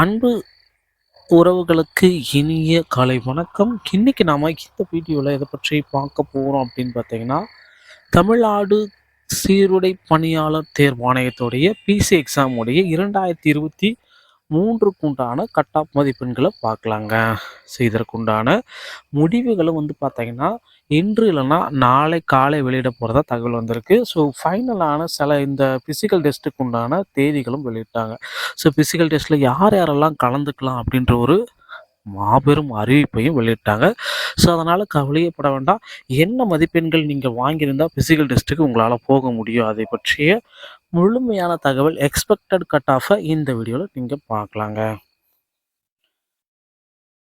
அன்பு உறவுகளுக்கு இனிய காலை வணக்கம். இன்னைக்கு நாம இந்த வீடியோவில் எதை பற்றி பார்க்க போகிறோம் அப்படின்னு பார்த்தீங்கன்னா, தமிழ்நாடு சீருடை பணியாளர் தேர்வாணையத்துடைய பிசி எக்ஸாம் உடைய 2023 கட் ஆஃப் மதிப்பெண்களை பார்க்கலாங்க. ஸோ இதற்குண்டான முடிவுகளும் பார்த்தீங்கன்னா இன்று இல்லைன்னா நாளை காலை வெளியிட போகிறதா தகவல் வந்திருக்கு. ஸோ ஃபைனலான சில இந்த ஃபிசிக்கல் டெஸ்ட்டுக்கு உண்டான தேதிகளும் வெளியிட்டாங்க. ஸோ ஃபிசிக்கல் டெஸ்ட்டில் யார் யாரெல்லாம் கலந்துக்கலாம் அப்படின்ற ஒரு மாபெரும் அறிவிப்பையும் வெளியிட்டாங்க. ஸோ அதனால் கவலையப்பட வேண்டாம். என்ன மதிப்பெண்கள் நீங்கள் வாங்கியிருந்தால் ஃபிசிக்கல் டெஸ்ட்டுக்கு உங்களால் போக முடியும், அதை பற்றிய முழுமையான தகவல் எக்ஸ்பெக்டட் கட் ஆஃபை இந்த வீடியோவில் நீங்கள் பார்க்கலாங்க.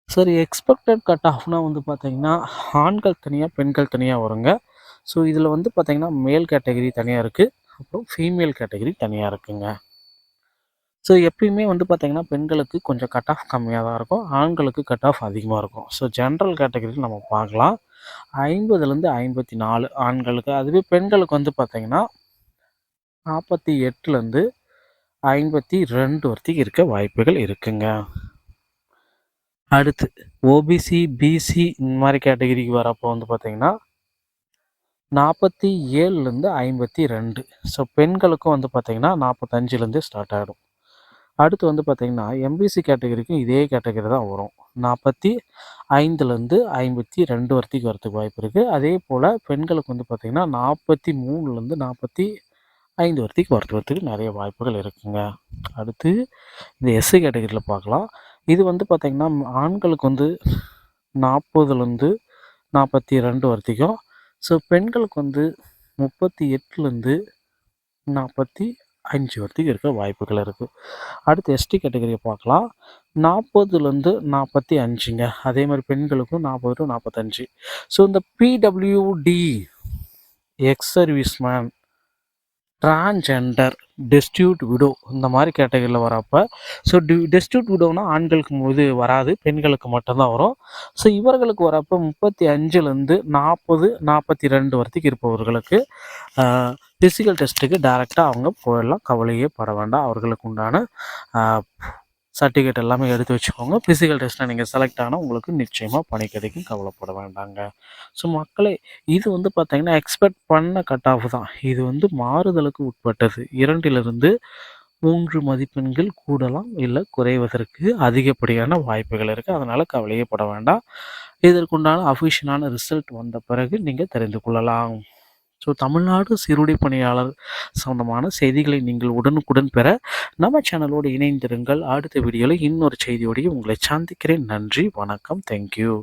சரி, எக்ஸ்பெக்டட் கட் ஆஃப்னா பார்த்தீங்கன்னா ஆண்கள் தனியாக பெண்கள் தனியாக வருங்க. ஸோ இதில் பார்த்தீங்கன்னா மேல் கேட்டகரி தனியாக இருக்குது, அப்புறம் ஃபீமேல் கேட்டகரி தனியாக இருக்குங்க. ஸோ எப்பயுமே பார்த்தீங்கன்னா பெண்களுக்கு கொஞ்சம் கட் ஆஃப் கம்மியாக தான் இருக்கும், ஆண்களுக்கு கட் ஆஃப் அதிகமாக இருக்கும். ஸோ ஜென்ரல் கேட்டகரியில் நம்ம பார்க்கலாம் 50லேருந்து 54 ஆண்களுக்கு. அதுவே பெண்களுக்கு பார்த்தீங்கன்னா 48லேருந்து 52 வரைக்கும் இருக்க வாய்ப்புகள் இருக்குங்க. அடுத்து ஓபிசி பிசி இந்த மாதிரி கேட்டகரிக்கு வரப்போ பார்த்தீங்கன்னா 47லேருந்து 52. ஸோ பெண்களுக்கும் பார்த்தீங்கன்னா 45லேருந்து ஸ்டார்ட் ஆகிடும். அடுத்து பார்த்தீங்கன்னா எம்பிசி கேட்டகரிக்கும் இதே கேட்டகரி தான் வரும், 45லேருந்து 52 வரைக்கும் வரத்துக்கு வாய்ப்பு இருக்குது. அதே போல் பெண்களுக்கு பார்த்தீங்கன்னா 43லேருந்து 45 வரைக்கும் வரத்துக்கு நிறைய வாய்ப்புகள் இருக்குங்க. அடுத்து இந்த எஸ்சி கேட்டகரியில் பார்க்கலாம். இது பார்த்தீங்கன்னா ஆண்களுக்கு 40லேருந்து 42 வரைக்கும். ஸோ பெண்களுக்கு 38லேருந்து 45 வரைக்கும் இருக்க வாய்ப்புகள் இருக்குது. அடுத்து எஸ்டி கேட்டகரியை பார்க்கலாம். 40லேருந்து 45ங்க. அதே மாதிரி பெண்களுக்கும் 40 to 45. ஸோ இந்த PWD, X serviceman, transgender, destitute widow இந்த மாதிரி கேட்டகரியில் வரப்போ, ஸோ டெஸ்டியூட் விடோனா ஆண்களுக்கு வராது, பெண்களுக்கு மட்டும்தான் வரும். ஸோ இவர்களுக்கு வரப்போ 35லேருந்து 40, 42 வரைக்கும் இருப்பவர்களுக்கு ஃபிசிக்கல் டெஸ்ட்டுக்கு டைரெக்டாக அவங்க போயிடலாம், கவலையே பட வேண்டாம். அவர்களுக்கு உண்டான சர்டிஃபிகேட் எல்லாமே எடுத்து வச்சுக்கோங்க. ஃபிசிக்கல் டெஸ்ட்டில் நீங்கள் செலக்ட் ஆனால் உங்களுக்கு நிச்சயமாக பணி கிடைக்கும், கவலைப்பட வேண்டாங்க. ஸோ மக்களே, இது பார்த்தீங்கன்னா எக்ஸ்பெக்ட் பண்ண கட் ஆஃப் தான். இது மாறுதலுக்கு உட்பட்டது. 2லிருந்து 3 மதிப்பெண்கள் கூடலாம் இல்லை குறைவதற்கு அதிகப்படியான வாய்ப்புகள் இருக்குது. அதனால் கவலையே பட வேண்டாம். இதற்குண்டான அஃபிஷியலான ரிசல்ட் வந்த பிறகு நீங்கள் தெரிந்து கொள்ளலாம். ஸோ தமிழ்நாடு சீருடை பணியாளர் சம்பந்தமான செய்திகளை நீங்கள் உடனுக்குடன் பெற நம்ம சேனலோடு இணைந்திருங்கள். அடுத்த வீடியோவில் இன்னொரு செய்தியோடையும் உங்களை சந்திக்கிறேன். நன்றி, வணக்கம், தேங்க்யூ.